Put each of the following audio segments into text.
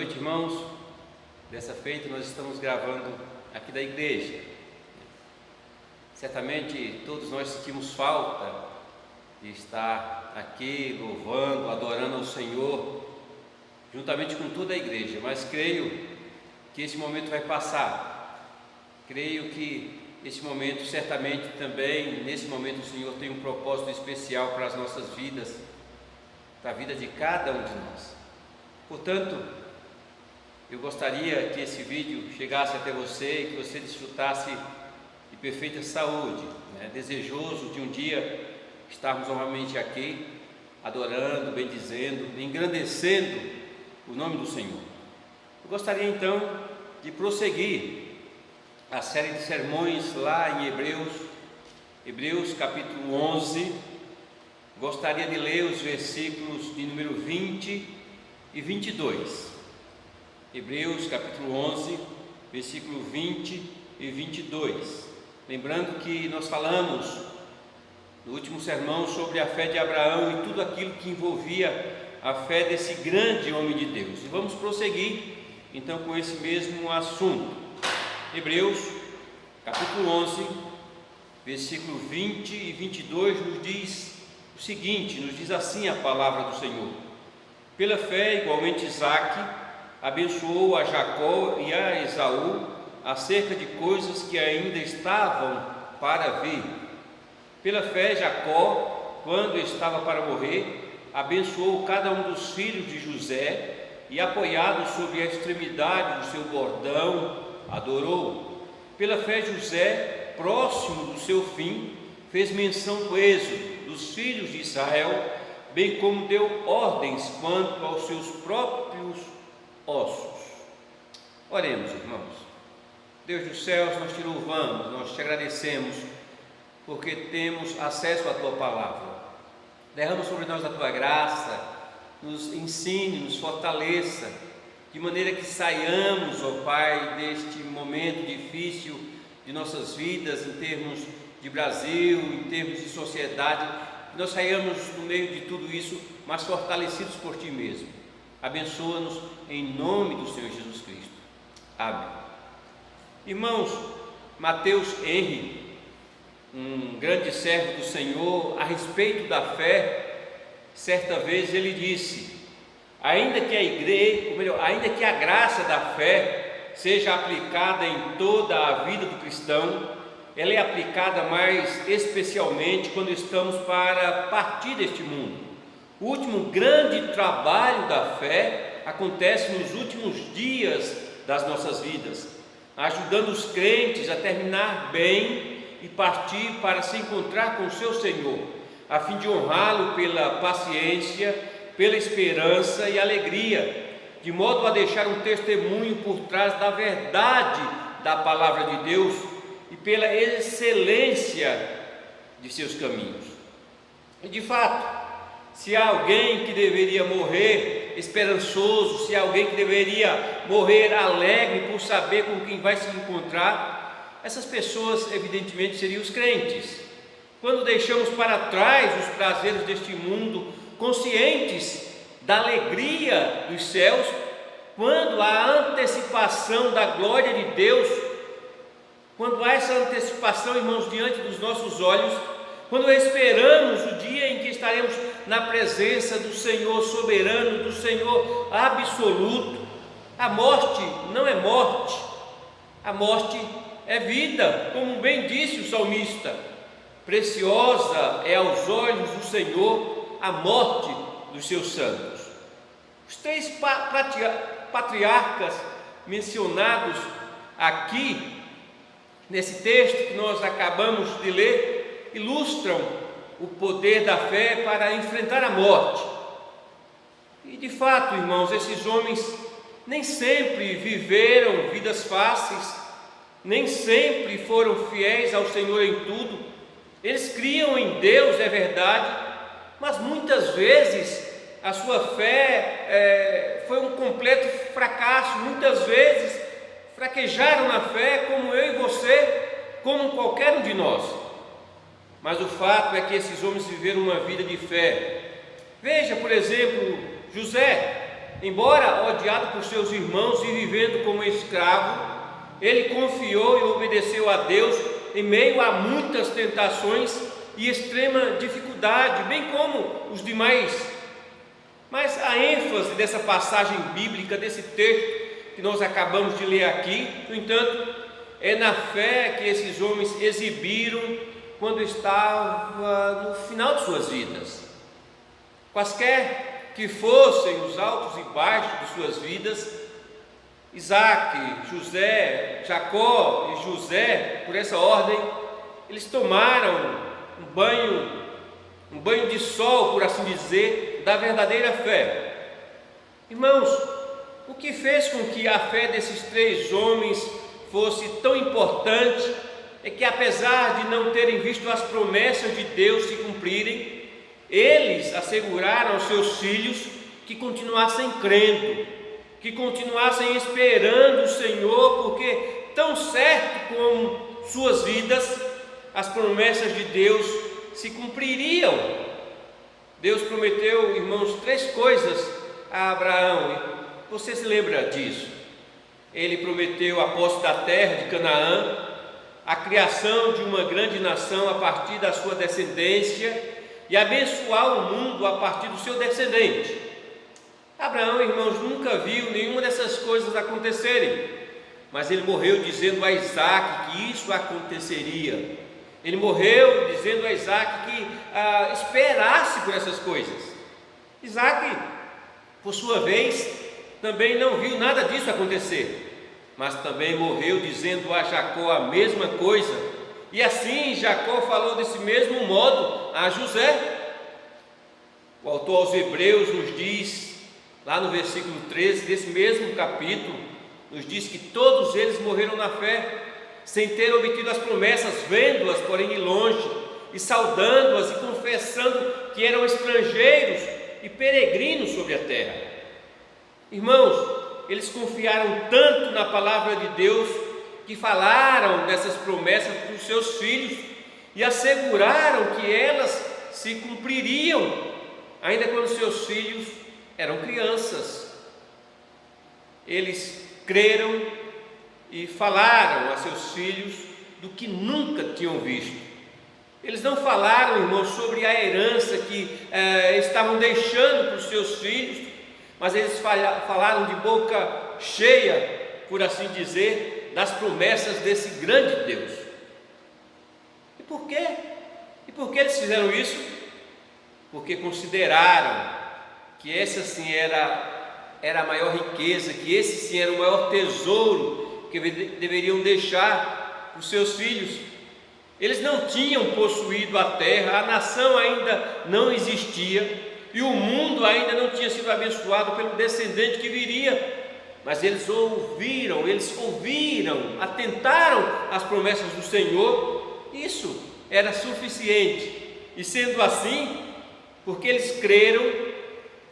noite, irmãos. Dessa feita nós estamos gravando aqui da igreja. Certamente todos nós sentimos falta de estar aqui louvando, adorando ao Senhor, juntamente com toda a igreja, mas creio que esse momento vai passar. Creio que esse momento, certamente também, nesse momento o Senhor tem um propósito especial para as nossas vidas, para a vida de cada um de nós. Portanto, eu gostaria que esse vídeo chegasse até você e que você desfrutasse de perfeita saúde, desejoso de um dia estarmos novamente aqui, adorando, bendizendo, engrandecendo o nome do Senhor. Eu gostaria então de prosseguir a série de sermões lá em Hebreus capítulo 11. Gostaria de ler os versículos de número 20 e 22. Hebreus capítulo 11, versículo 20 e 22. Lembrando que nós falamos no último sermão sobre a fé de Abraão e tudo aquilo que envolvia a fé desse grande homem de Deus. E vamos prosseguir então com esse mesmo assunto. Hebreus capítulo 11, versículo 20 e 22 nos diz o seguinte, nos diz assim a palavra do Senhor: pela fé, igualmente Isaque abençoou a Jacó e a Esaú acerca de coisas que ainda estavam para vir. Pela fé, Jacó, quando estava para morrer, abençoou cada um dos filhos de José e, apoiado sobre a extremidade do seu bordão, adorou. Pela fé, José, próximo do seu fim, fez menção do êxodo dos filhos de Israel, bem como deu ordens quanto aos seus próprios ossos. Oremos, irmãos. Deus dos céus, nós te louvamos, nós te agradecemos, porque temos acesso à tua palavra. Derrama sobre nós a tua graça, nos ensine, nos fortaleça, de maneira que saiamos, ó Pai, deste momento difícil de nossas vidas, em termos de Brasil, em termos de sociedade, que nós saiamos no meio de tudo isso, mas fortalecidos por Ti mesmo. Abençoa-nos em nome do Senhor Jesus Cristo. Amém. Irmãos, Mateus Henry, um grande servo do Senhor, a respeito da fé, certa vez ele disse: ainda que a igreja, ou melhor, ainda que a graça da fé seja aplicada em toda a vida do cristão, ela é aplicada mais especialmente quando estamos para partir deste mundo. O último grande trabalho da fé acontece nos últimos dias das nossas vidas, ajudando os crentes a terminar bem e partir para se encontrar com o seu Senhor, a fim de honrá-lo pela paciência, pela esperança e alegria, de modo a deixar um testemunho por trás da verdade da palavra de Deus e pela excelência de seus caminhos. E de fato, se há alguém que deveria morrer esperançoso, se há alguém que deveria morrer alegre por saber com quem vai se encontrar, essas pessoas evidentemente seriam os crentes. Quando deixamos para trás os prazeres deste mundo, conscientes da alegria dos céus, quando há antecipação da glória de Deus, quando há essa antecipação, irmãos, diante dos nossos olhos, quando esperamos o dia em que estaremos na presença do Senhor soberano, do Senhor absoluto, a morte não é morte, a morte é vida, como bem disse o salmista: preciosa é aos olhos do Senhor a morte dos seus santos. Os três patriarcas mencionados aqui, nesse texto que nós acabamos de ler, ilustram o poder da fé para enfrentar a morte. E de fato, irmãos, esses homens nem sempre viveram vidas fáceis, nem sempre foram fiéis ao Senhor em tudo. Eles criam em Deus, é verdade, mas muitas vezes a sua fé foi um completo fracasso. Muitas vezes fraquejaram na fé, como eu e você, como qualquer um de nós. Mas o fato é que esses homens viveram uma vida de fé. Veja, por exemplo, José. embora odiado por seus irmãos e vivendo como escravo, ele confiou e obedeceu a Deus em meio a muitas tentações e extrema dificuldade, bem como os demais. Mas a ênfase dessa passagem bíblica, desse texto que nós acabamos de ler aqui, no entanto, é na fé que esses homens exibiram quando estava no final de suas vidas. Quaisquer que fossem os altos e baixos de suas vidas, Isaac, José, Jacó e José, por essa ordem, eles tomaram um banho de sol, por assim dizer, da verdadeira fé. Irmãos, o que fez com que a fé desses três homens fosse tão importante é que, apesar de não terem visto as promessas de Deus se cumprirem, eles asseguraram aos seus filhos que continuassem crendo, que continuassem esperando o Senhor, porque tão certo como suas vidas, as promessas de Deus se cumpririam. Deus prometeu, irmãos, três coisas a Abraão. Você se lembra disso? Ele prometeu a posse da terra de Canaã, a criação de uma grande nação a partir da sua descendência e abençoar o mundo a partir do seu descendente. Abraão, irmãos, nunca viu nenhuma dessas coisas acontecerem, mas ele morreu dizendo a Isaac que isso aconteceria. Ele morreu dizendo a Isaac que esperasse por essas coisas. Isaac, por sua vez, também não viu nada disso acontecer, mas também morreu dizendo a Jacó a mesma coisa. E assim Jacó falou desse mesmo modo a José. O autor aos Hebreus nos diz, lá no versículo 13 desse mesmo capítulo, nos diz que todos eles morreram na fé, sem ter obtido as promessas, vendo-as, porém, de longe, e saudando-as e confessando que eram estrangeiros e peregrinos sobre a terra. Irmãos, eles confiaram tanto na palavra de Deus, que falaram dessas promessas para os seus filhos, e asseguraram que elas se cumpririam, ainda quando seus filhos eram crianças. Eles creram e falaram a seus filhos do que nunca tinham visto. Eles não falaram, irmãos, sobre a herança que estavam deixando para os seus filhos, mas eles falaram de boca cheia, por assim dizer, das promessas desse grande Deus. E por quê? E por que eles fizeram isso? Porque consideraram que essa sim era a maior riqueza, que esse sim era o maior tesouro que deveriam deixar para os seus filhos. Eles não tinham possuído a terra, a nação ainda não existia e o mundo ainda não tinha sido abençoado pelo descendente que viria. Mas eles ouviram, atentaram às promessas do Senhor. Isso era suficiente. E sendo assim, porque eles creram,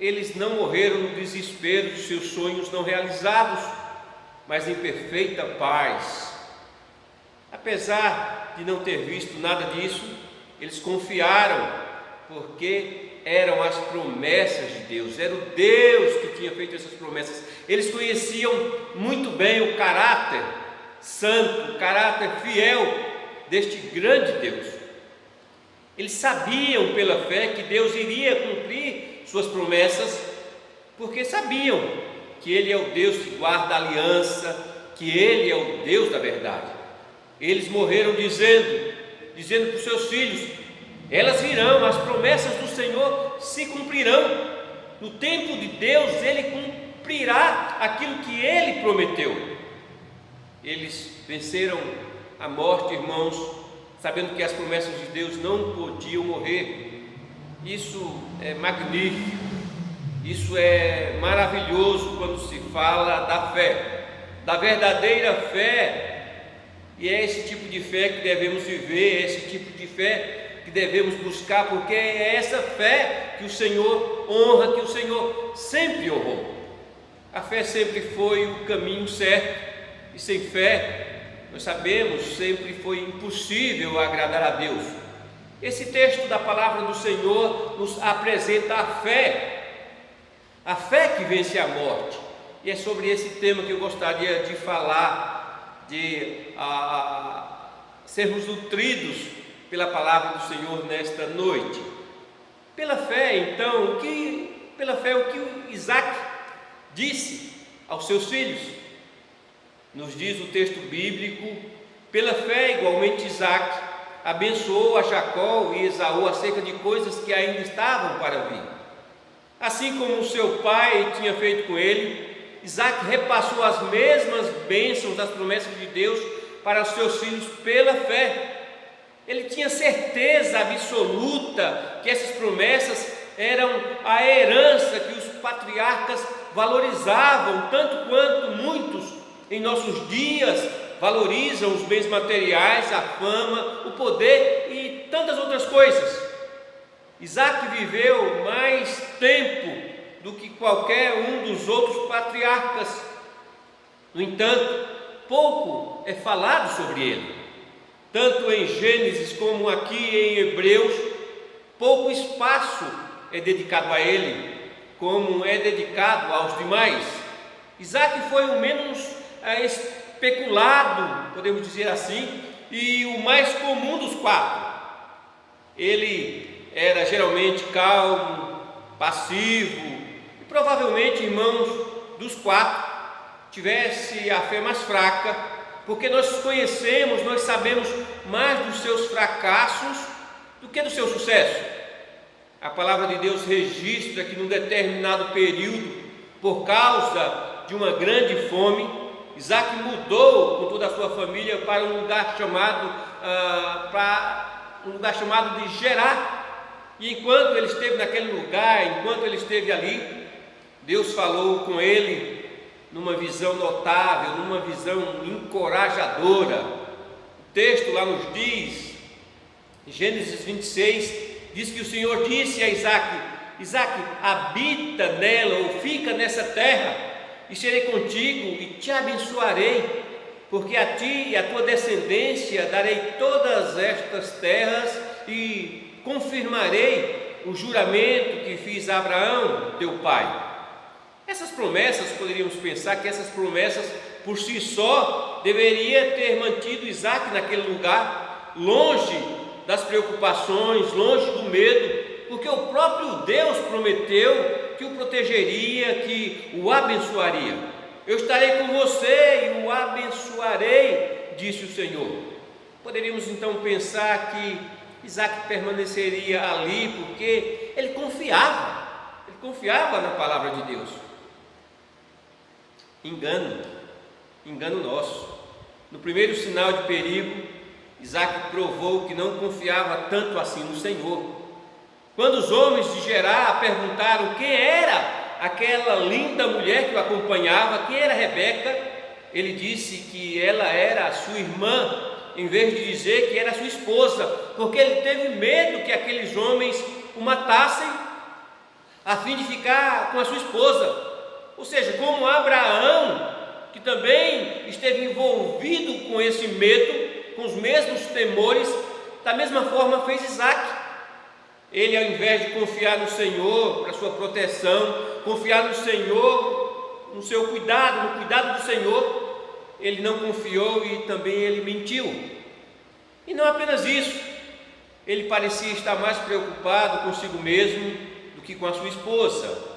eles não morreram no desespero dos seus sonhos não realizados, mas em perfeita paz. Apesar de não ter visto nada disso, eles confiaram, porque eram as promessas de Deus, era o Deus que tinha feito essas promessas. Eles conheciam muito bem o caráter santo, o caráter fiel deste grande Deus. Eles sabiam pela fé que Deus iria cumprir suas promessas, porque sabiam que Ele é o Deus que guarda a aliança, que Ele é o Deus da verdade. Eles morreram dizendo para os seus filhos: elas virão, as promessas do Senhor se cumprirão. No tempo de Deus, Ele cumprirá aquilo que Ele prometeu. Eles venceram a morte, irmãos, sabendo que as promessas de Deus não podiam morrer. Isso é magnífico, isso é maravilhoso quando se fala da fé, da verdadeira fé. E é esse tipo de fé que devemos viver, é esse tipo de fé que devemos buscar, porque é essa fé que o Senhor honra, que o Senhor sempre honrou. A fé sempre foi o caminho certo, e sem fé, nós sabemos, sempre foi impossível agradar a Deus. Esse texto da palavra do Senhor nos apresenta a fé a fé que vence a morte. E é sobre esse tema que eu gostaria de falar, de sermos nutridos pela palavra do Senhor nesta noite. Pela fé, então, o que Isaac disse aos seus filhos? Nos diz o texto bíblico: pela fé, igualmente, Isaac abençoou a Jacó e Esaú acerca de coisas que ainda estavam para vir. Assim como o seu pai tinha feito com ele, Isaac repassou as mesmas bênçãos das promessas de Deus para os seus filhos pela fé. Ele tinha certeza absoluta que essas promessas eram a herança que os patriarcas valorizavam, tanto quanto muitos em nossos dias valorizam os bens materiais, a fama, o poder e tantas outras coisas. Isaac viveu mais tempo do que qualquer um dos outros patriarcas. No entanto, pouco é falado sobre ele. Tanto em Gênesis como aqui em Hebreus, pouco espaço é dedicado a ele, como é dedicado aos demais. Isaac foi o menos especulado, podemos dizer assim, e o mais comum dos quatro. Ele era geralmente calmo, passivo, e provavelmente, irmãos, dos quatro, tivesse a fé mais fraca, porque nós conhecemos, nós sabemos mais dos seus fracassos do que do seu sucesso. A palavra de Deus registra que num determinado período, por causa de uma grande fome, Isaac mudou com toda a sua família para um lugar chamado de Gerar. E enquanto ele esteve naquele lugar, enquanto ele esteve ali, Deus falou com ele numa visão notável, numa visão encorajadora. O texto lá nos diz, em Gênesis 26, diz que o Senhor disse a Isaac: Isaac, habita nela ou fica nessa terra, e serei contigo e te abençoarei, porque a ti e à tua descendência darei todas estas terras e confirmarei o juramento que fiz a Abraão, teu pai. Essas promessas, poderíamos pensar que essas promessas por si só deveria ter mantido Isaac naquele lugar, longe das preocupações, longe do medo, porque o próprio Deus prometeu que o protegeria, que o abençoaria. Eu estarei com você e o abençoarei, disse o Senhor. Poderíamos então pensar que Isaac permaneceria ali porque ele confiava na palavra de Deus. Engano nosso. No primeiro sinal de perigo, Isaac provou que não confiava tanto assim no Senhor. Quando os homens de Gerar perguntaram quem era aquela linda mulher que o acompanhava, quem era Rebeca, ele disse que ela era a sua irmã, em vez de dizer que era a sua esposa, porque ele teve medo que aqueles homens o matassem a fim de ficar com a sua esposa. Ou seja, como Abraão, que também esteve envolvido com esse medo, com os mesmos temores, da mesma forma fez Isaac. Ele, ao invés de confiar no Senhor para sua proteção, confiar no Senhor, no seu cuidado, no cuidado do Senhor, ele não confiou e também ele mentiu. E não apenas isso, ele parecia estar mais preocupado consigo mesmo do que com a sua esposa.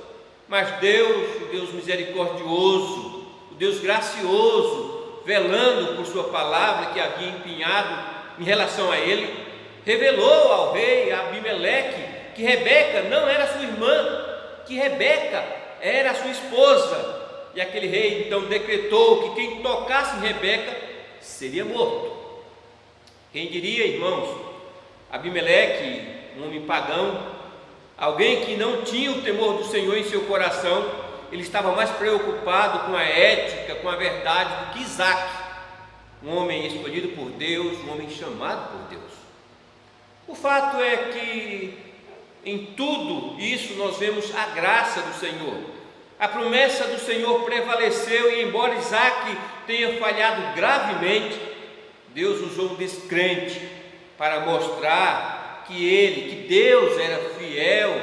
Mas Deus, o Deus misericordioso, o Deus gracioso, velando por sua palavra que havia empenhado em relação a ele, revelou ao rei Abimeleque que Rebeca não era sua irmã, que Rebeca era sua esposa. E aquele rei então decretou que quem tocasse em Rebeca seria morto. Quem diria, irmãos, Abimeleque, um homem pagão, alguém que não tinha o temor do Senhor em seu coração, ele estava mais preocupado com a ética, com a verdade, do que Isaac, um homem escolhido por Deus, um homem chamado por Deus. O fato é que em tudo isso nós vemos a graça do Senhor. A promessa do Senhor prevaleceu e, embora Isaac tenha falhado gravemente, Deus usou um descrente para mostrar que Deus era fiel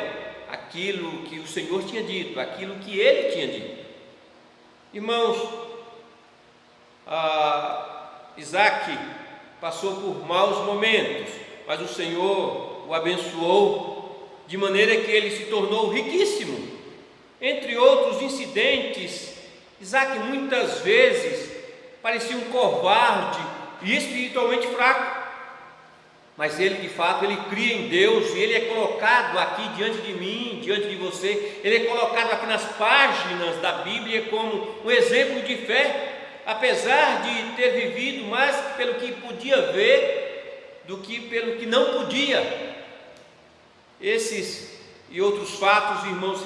aquilo que o Senhor tinha dito, aquilo que ele tinha dito. Irmãos, Isaac passou por maus momentos, mas o Senhor o abençoou de maneira que ele se tornou riquíssimo. Entre outros incidentes, Isaac muitas vezes parecia um covarde e espiritualmente fraco, mas ele de fato, ele cria em Deus, e ele é colocado aqui diante de mim, diante de você, ele é colocado aqui nas páginas da Bíblia como um exemplo de fé, apesar de ter vivido mais pelo que podia ver do que pelo que não podia. Esses e outros fatos, irmãos,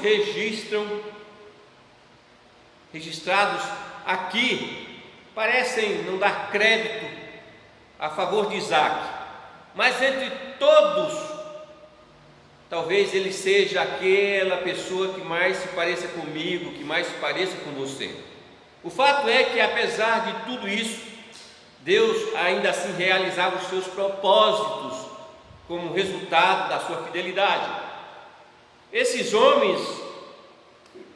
registrados aqui, parecem não dar crédito a favor de Isaac, mas entre todos, talvez ele seja aquela pessoa que mais se pareça comigo, que mais se pareça com você. O fato é que, apesar de tudo isso, Deus ainda assim realizava os seus propósitos como resultado da sua fidelidade. Esses homens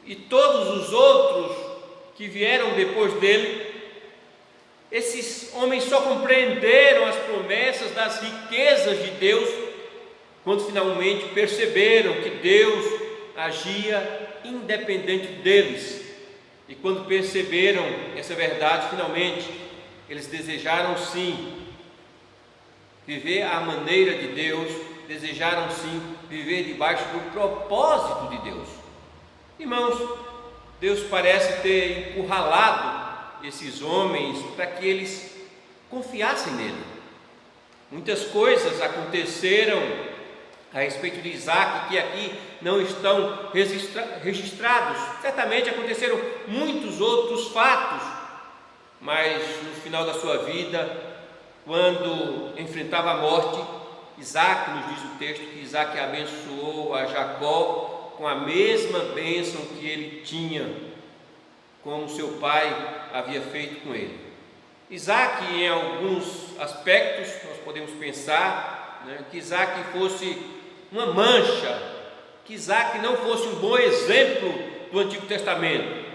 e todos os outros que vieram depois dele, esses homens só compreenderam as promessas das riquezas de Deus quando finalmente perceberam que Deus agia independente deles. E quando perceberam essa verdade, finalmente eles desejaram sim viver à maneira de Deus, desejaram sim viver debaixo do propósito de Deus. Irmãos, Deus parece ter encurralado esses homens para que eles confiassem nele. Muitas coisas aconteceram a respeito de Isaac que aqui não estão registrados. Certamente aconteceram muitos outros fatos, mas no final da sua vida, quando enfrentava a morte, Isaac, nos diz o texto, que Isaac abençoou a Jacó com a mesma bênção que ele tinha, como seu pai havia feito com ele. Isaac, em alguns aspectos, nós podemos pensar, que Isaac fosse uma mancha, que Isaac não fosse um bom exemplo do Antigo Testamento,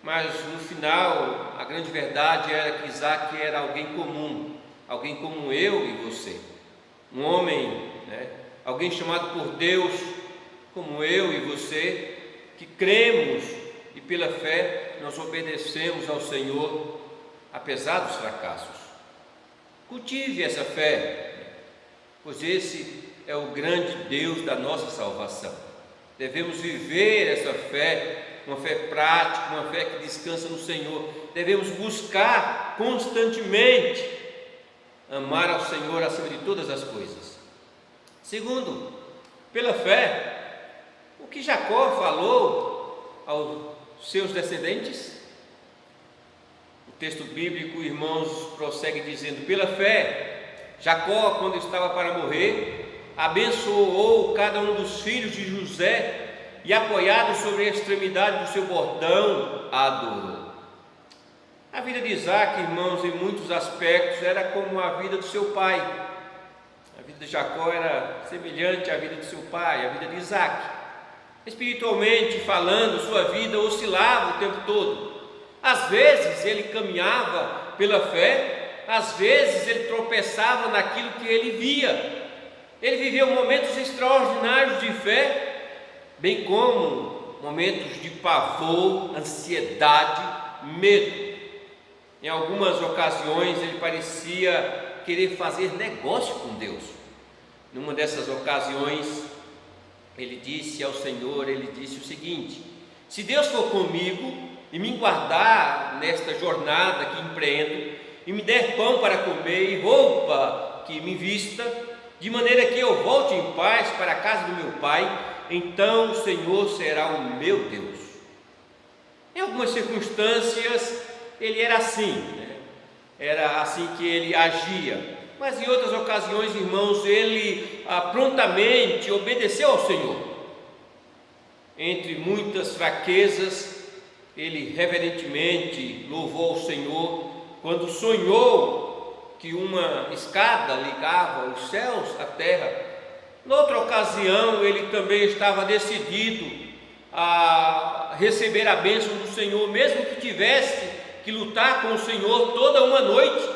mas no final, a grande verdade era que Isaac era alguém comum, alguém como eu e você, um homem, alguém chamado por Deus, como eu e você, que cremos e pela fé nós obedecemos ao Senhor, apesar dos fracassos. Cultive essa fé, pois esse é o grande Deus da nossa salvação. Devemos viver essa fé, uma fé prática, uma fé que descansa no Senhor. Devemos buscar constantemente amar ao Senhor acima de todas as coisas. Segundo, pela fé, o que Jacó falou aos seus descendentes. O texto bíblico, irmãos, prossegue dizendo: pela fé, Jacó, quando estava para morrer, abençoou cada um dos filhos de José e, apoiado sobre a extremidade do seu bordão, a adorou. A vida de Isaac, irmãos, em muitos aspectos era como a vida do seu pai. A vida de Jacó era semelhante à vida de seu pai, a vida de Isaac. Espiritualmente falando, sua vida oscilava o tempo todo. Às vezes ele caminhava pela fé, às vezes ele tropeçava naquilo que ele via. Ele viveu momentos extraordinários de fé, bem como momentos de pavor, ansiedade, medo. Em algumas ocasiões ele parecia querer fazer negócio com Deus. Numa dessas ocasiões, ele disse ao Senhor, ele disse o seguinte: se Deus for comigo e me guardar nesta jornada que empreendo, e me der pão para comer e roupa que me vista, de maneira que eu volte em paz para a casa do meu pai, então o Senhor será o meu Deus. Em algumas circunstâncias ele era assim, era assim que ele agia. Mas em outras ocasiões, irmãos, ele prontamente obedeceu ao Senhor. Entre muitas fraquezas, ele reverentemente louvou ao Senhor quando sonhou que uma escada ligava os céus à terra. Noutra ocasião, ele também estava decidido a receber a bênção do Senhor, mesmo que tivesse que lutar com o Senhor toda uma noite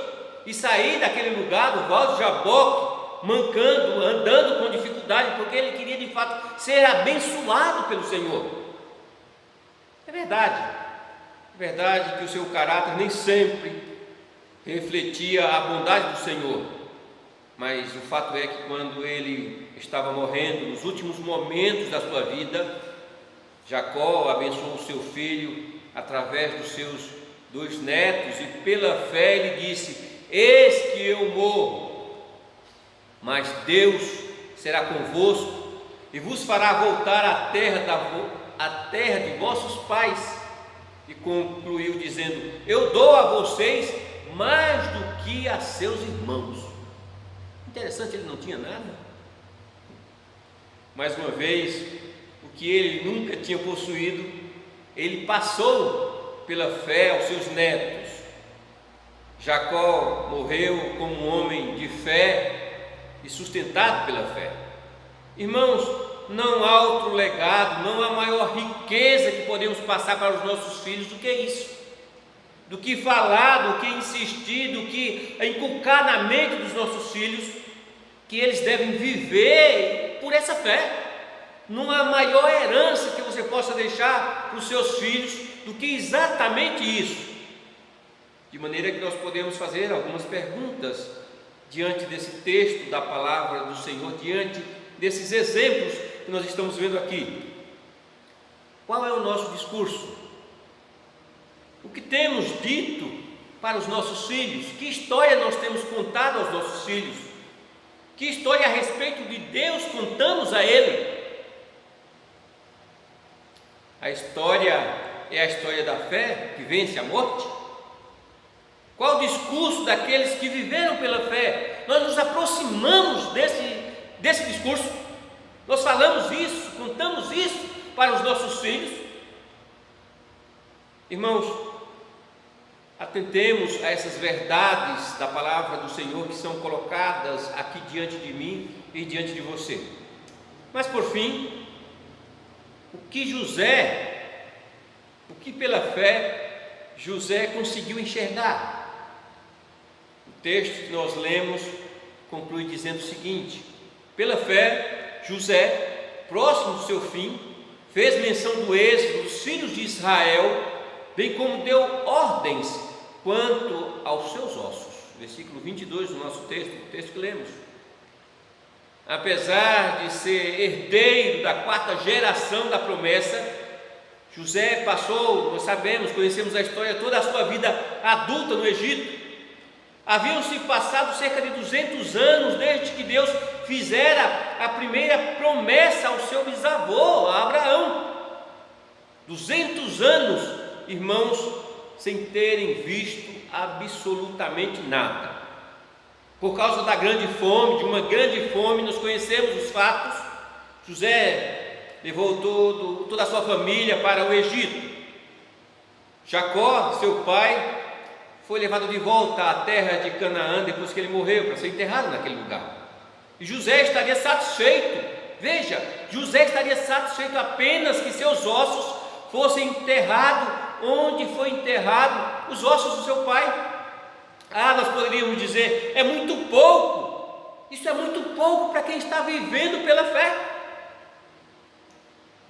e sair daquele lugar do Val de Jaboque, mancando, andando com dificuldade, porque ele queria de fato ser abençoado pelo Senhor. É verdade que o seu caráter nem sempre refletia a bondade do Senhor, mas o fato é que quando ele estava morrendo, nos últimos momentos da sua vida, Jacó abençoou o seu filho através dos seus 2 netos, e pela fé ele disse: eis que eu morro, mas Deus será convosco e vos fará voltar à terra de vossos pais. E concluiu dizendo: eu dou a vocês mais do que a seus irmãos. Interessante, ele não tinha nada. Mais uma vez, o que ele nunca tinha possuído, ele passou pela fé aos seus netos. Jacó morreu como um homem de fé e sustentado pela fé. Irmãos, não há outro legado, não há maior riqueza que podemos passar para os nossos filhos do que isso, do que falar, do que insistir, do que inculcar na mente dos nossos filhos que eles devem viver por essa fé. Não há maior herança que você possa deixar para os seus filhos do que exatamente isso. De maneira que nós podemos fazer algumas perguntas diante desse texto da palavra do Senhor, diante desses exemplos que nós estamos vendo aqui. Qual é o nosso discurso? O que temos dito para os nossos filhos? Que história nós temos contado aos nossos filhos? Que história a respeito de Deus contamos a Ele? A história é a história da fé que vence a morte? Qual o discurso daqueles que viveram pela fé? Nós nos aproximamos desse discurso, nós falamos isso, contamos isso para os nossos filhos. Irmãos, atentemos a essas verdades da palavra do Senhor que são colocadas aqui diante de mim e diante de você. Mas por fim, o que pela fé José conseguiu enxergar? O texto que nós lemos conclui dizendo o seguinte: pela fé, José, próximo do seu fim, fez menção do êxodo dos filhos de Israel, bem como deu ordens quanto aos seus ossos. Versículo 22 do nosso texto, o texto que lemos. Apesar de ser herdeiro da 4ª geração da promessa, José passou, nós sabemos, conhecemos a história, toda a sua vida adulta no Egito. Haviam-se passado cerca de 200 anos desde que Deus fizera a primeira promessa ao seu bisavô, a Abraão. 200 anos, irmãos, sem terem visto absolutamente nada. Por causa da grande fome, de uma grande fome, nós conhecemos os fatos. José levou toda a sua família para o Egito. Jacó, seu pai, foi levado de volta à terra de Canaã depois que ele morreu, para ser enterrado naquele lugar. E José estaria satisfeito. Veja, José estaria satisfeito apenas que seus ossos fossem enterrados onde foi enterrado os ossos do seu pai. Nós poderíamos dizer: é muito pouco, isso é muito pouco para quem está vivendo pela fé.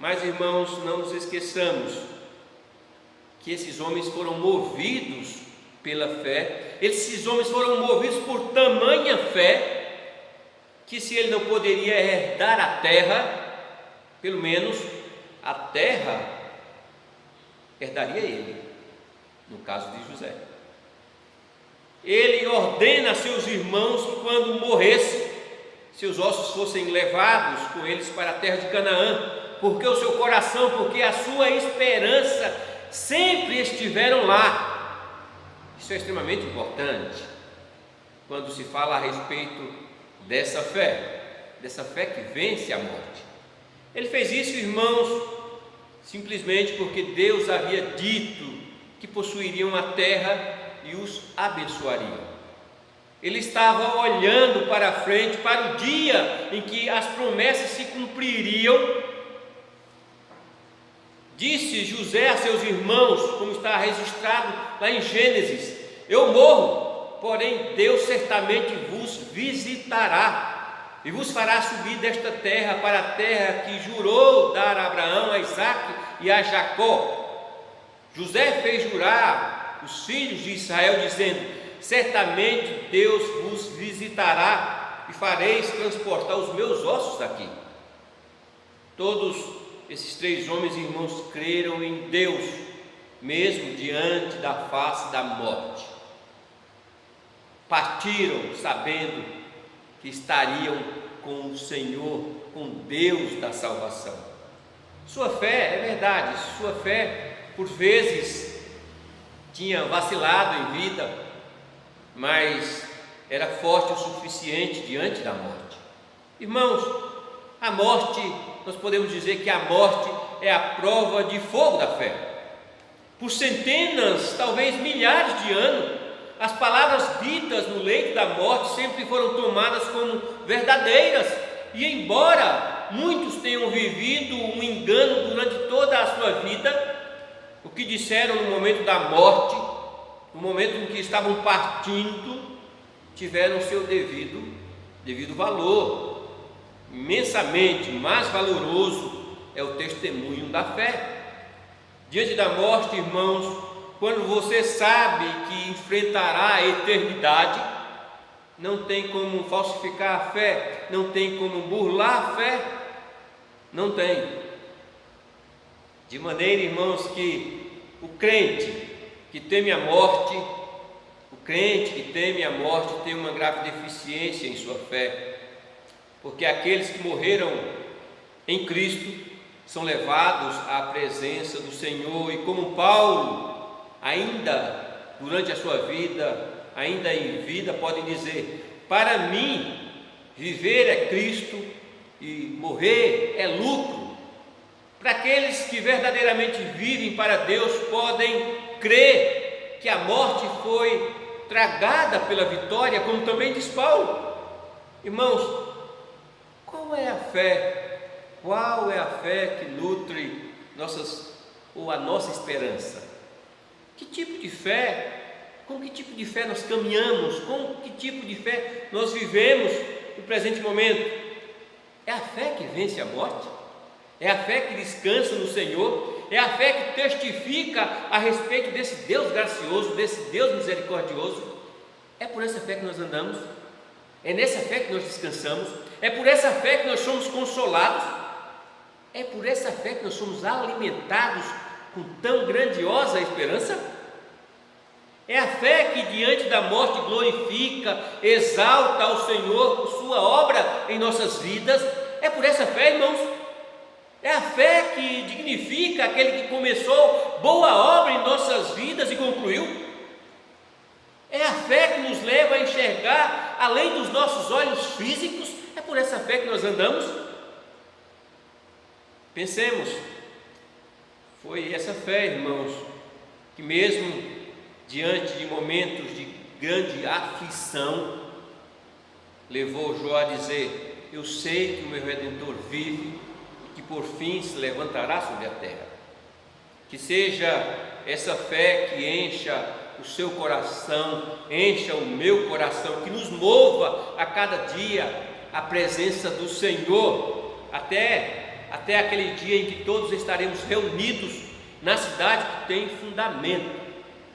Mas, irmãos, não nos esqueçamos que esses homens foram movidos pela fé. Esses homens foram movidos por tamanha fé que, se ele não poderia herdar a terra, pelo menos a terra herdaria ele, no caso de José. Ele ordena a seus irmãos que, quando morresse, seus ossos fossem levados com eles para a terra de Canaã, porque o seu coração, porque a sua esperança sempre estiveram lá. Isso é extremamente importante quando se fala a respeito dessa fé que vence a morte. Ele fez isso, irmãos, simplesmente porque Deus havia dito que possuiriam a terra e os abençoariam. Ele estava olhando para frente, para o dia em que as promessas se cumpririam. Disse José a seus irmãos, como está registrado lá em Gênesis: eu morro, porém Deus certamente vos visitará e vos fará subir desta terra para a terra que jurou dar a Abraão, a Isaque e a Jacó. José fez jurar os filhos de Israel, dizendo: certamente Deus vos visitará e fareis transportar os meus ossos daqui. Todos esses 3 homens irmãos creram em Deus, mesmo diante da face da morte. Partiram sabendo que estariam com o Senhor, com Deus da salvação. Sua fé, é verdade, sua fé por vezes tinha vacilado em vida, mas era forte o suficiente diante da morte. Irmãos, a morte, nós podemos dizer que a morte é a prova de fogo da fé. Por centenas, talvez milhares de anos, as palavras ditas no leito da morte sempre foram tomadas como verdadeiras, e embora muitos tenham vivido um engano durante toda a sua vida, o que disseram no momento da morte, no momento em que estavam partindo, tiveram seu devido valor. Imensamente mais valoroso é o testemunho da fé. Diante da morte, irmãos, quando você sabe que enfrentará a eternidade, não tem como falsificar a fé, não tem como burlar a fé, não tem. De maneira, irmãos, que o crente que teme a morte, tem uma grave deficiência em sua fé, porque aqueles que morreram em Cristo são levados à presença do Senhor, e como Paulo, ainda durante a sua vida, ainda em vida, podem dizer: para mim, viver é Cristo e morrer é lucro. Para aqueles que verdadeiramente vivem para Deus, podem crer que a morte foi tragada pela vitória, como também diz Paulo. Irmãos, qual é a fé? Qual é a fé que nutre a nossa esperança? Que tipo de fé? Com que tipo de fé nós caminhamos? Com que tipo de fé nós vivemos no presente momento? É a fé que vence a morte? É a fé que descansa no Senhor? É a fé que testifica a respeito desse Deus gracioso, desse Deus misericordioso? É por essa fé que nós andamos? É nessa fé que nós descansamos? É por essa fé que nós somos consolados? É por essa fé que nós somos alimentados com tão grandiosa esperança? É a fé que diante da morte glorifica, exalta ao Senhor por sua obra em nossas vidas? É por essa fé, irmãos? É a fé que dignifica aquele que começou boa obra em nossas vidas e concluiu? É a fé que nos leva a enxergar além dos nossos olhos físicos? É por essa fé que nós andamos? Pensemos, foi essa fé, irmãos, que mesmo diante de momentos de grande aflição, levou Jó a dizer: eu sei que o meu Redentor vive, que por fim se levantará sobre a terra. Que seja essa fé que encha o seu coração, encha o meu coração, que nos mova a cada dia a presença do Senhor, até aquele dia em que todos estaremos reunidos na cidade que tem fundamento,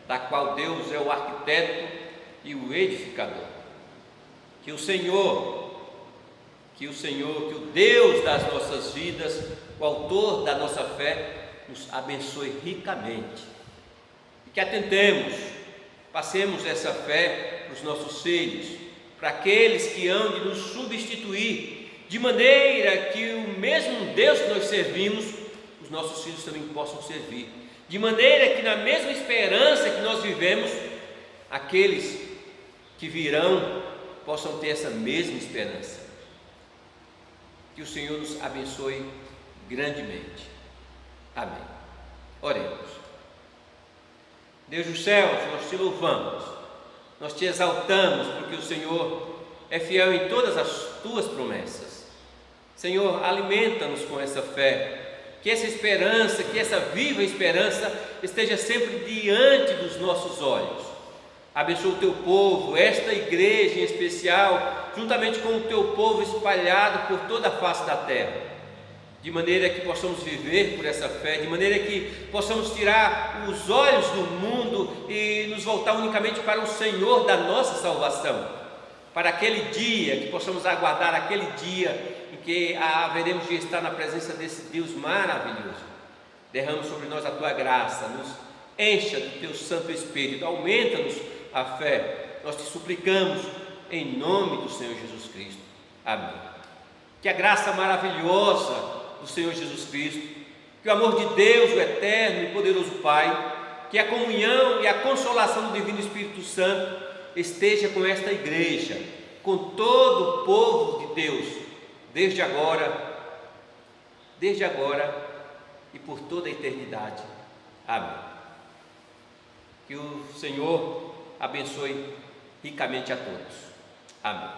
da qual Deus é o arquiteto e o edificador. Que o Senhor, que o Deus das nossas vidas, o autor da nossa fé, nos abençoe ricamente, e que atentemos, passemos essa fé para os nossos filhos, para aqueles que hão de nos substituir, de maneira que o mesmo Deus que nós servimos, os nossos filhos também possam servir, de maneira que na mesma esperança que nós vivemos, aqueles que virão possam ter essa mesma esperança. Que o Senhor nos abençoe grandemente. Amém. Oremos. Deus dos céus, nós te louvamos nós te exaltamos, porque o Senhor é fiel em todas as tuas promessas. Senhor, alimenta-nos com essa fé, que essa esperança, que essa viva esperança esteja sempre diante dos nossos olhos. Abençoa o teu povo, esta igreja em especial, juntamente com o teu povo espalhado por toda a face da terra, de maneira que possamos viver por essa fé, de maneira que possamos tirar os olhos do mundo e nos voltar unicamente para o Senhor da nossa salvação, para aquele dia, que possamos aguardar aquele dia em que haveremos de estar na presença desse Deus maravilhoso. Derrama sobre nós a tua graça, nos encha do teu Santo Espírito, aumenta-nos a fé, nós te suplicamos em nome do Senhor Jesus Cristo. Amém. Que a graça maravilhosa do Senhor Jesus Cristo, que o amor de Deus, o eterno e poderoso Pai, que a comunhão e a consolação do Divino Espírito Santo esteja com esta igreja, com todo o povo de Deus, desde agora e por toda a eternidade. Amém. Que o Senhor abençoe ricamente a todos. Amém.